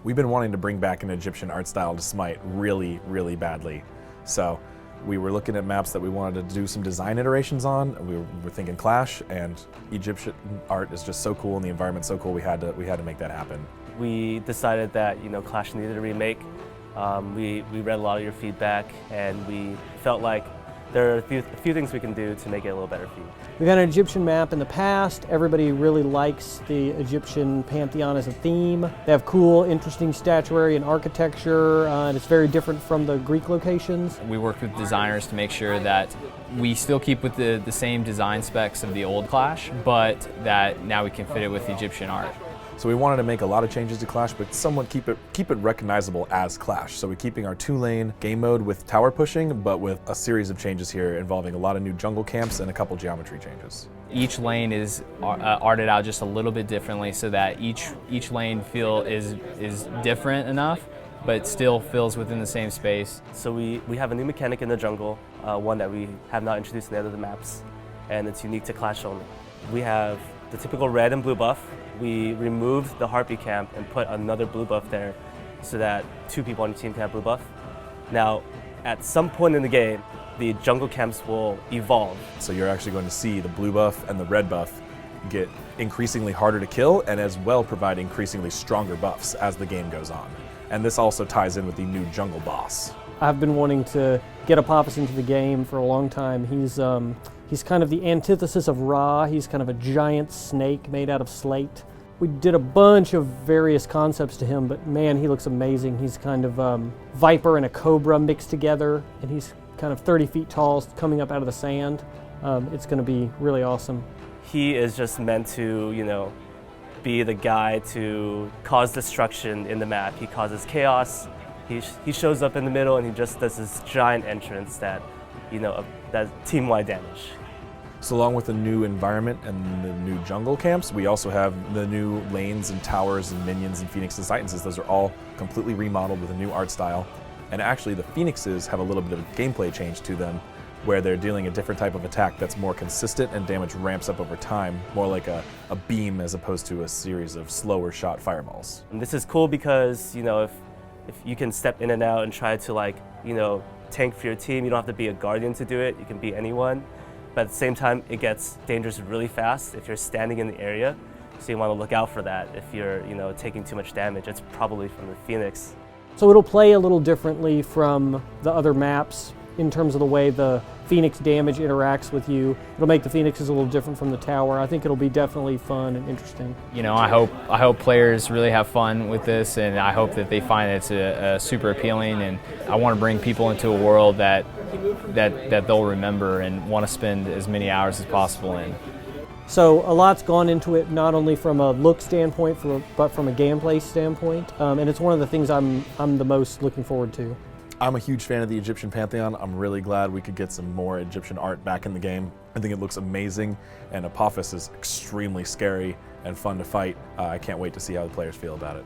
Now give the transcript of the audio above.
We've been wanting to bring back an Egyptian art style to SMITE really, really badly. So we were looking at maps that we wanted to do some design iterations on. We were thinking Clash, and Egyptian art is just so cool and the environment's so cool, we had to make that happen. We decided that Clash needed a remake. We read a lot of your feedback, and we felt like there are a few things we can do to make it a little better for you. We've had an Egyptian map in the past. Everybody really likes the Egyptian pantheon as a theme. They have cool, interesting statuary and architecture, and it's very different from the Greek locations. We worked with designers to make sure that we still keep with the same design specs of the old Clash, but that now we can fit it with Egyptian art. So we wanted to make a lot of changes to Clash, but somewhat keep it recognizable as Clash. So we're keeping our 2-lane game mode with tower pushing, but with a series of changes here involving a lot of new jungle camps and a couple geometry changes. Each lane is arted out just a little bit differently, so that each lane is different enough, but still fills within the same space. So we have a new mechanic in the jungle, one that we have not introduced in the other maps, and it's unique to Clash only. We have the typical red and blue buff. We removed the Harpy camp and put another blue buff there so that 2 people on your team can have blue buff. Now, at some point in the game, the jungle camps will evolve. So you're actually going to see the blue buff and the red buff get increasingly harder to kill, and as well provide increasingly stronger buffs as the game goes on. And this also ties in with the new jungle boss. I've been wanting to get Apophis into the game for a long time. He's kind of the antithesis of Ra. He's kind of a giant snake made out of slate. We did a bunch of various concepts to him, but man, he looks amazing. He's kind of viper and a cobra mixed together, and he's kind of 30 feet tall, coming up out of the sand. It's going to be really awesome. He is just meant to, be the guy to cause destruction in the map. He causes chaos. He shows up in the middle, and he just does this giant entrance that, that team-wide damage. So along with the new environment and the new jungle camps, we also have the new lanes and towers and minions and phoenixes and titans. Those are all completely remodeled with a new art style. And actually the phoenixes have a little bit of a gameplay change to them, where they're dealing a different type of attack that's more consistent and damage ramps up over time, more like a beam as opposed to a series of slower shot fireballs. And this is cool because, if you can step in and out and try to tank for your team, you don't have to be a guardian to do it, you can be anyone. But at the same time, it gets dangerous really fast if you're standing in the area. So you want to look out for that. If you're taking too much damage, it's probably from the Phoenix. So it'll play a little differently from the other maps in terms of the way the Phoenix damage interacts with you. It'll make the Phoenixes a little different from the tower. I think it'll be definitely fun and interesting. I hope players really have fun with this, and I hope that they find it's super appealing, and I want to bring people into a world that they'll remember and want to spend as many hours as possible in. So a lot's gone into it, not only from a look standpoint, but from a gameplay standpoint, and it's one of the things I'm the most looking forward to. I'm a huge fan of the Egyptian pantheon. I'm really glad we could get some more Egyptian art back in the game. I think it looks amazing, and Apophis is extremely scary and fun to fight. I can't wait to see how the players feel about it.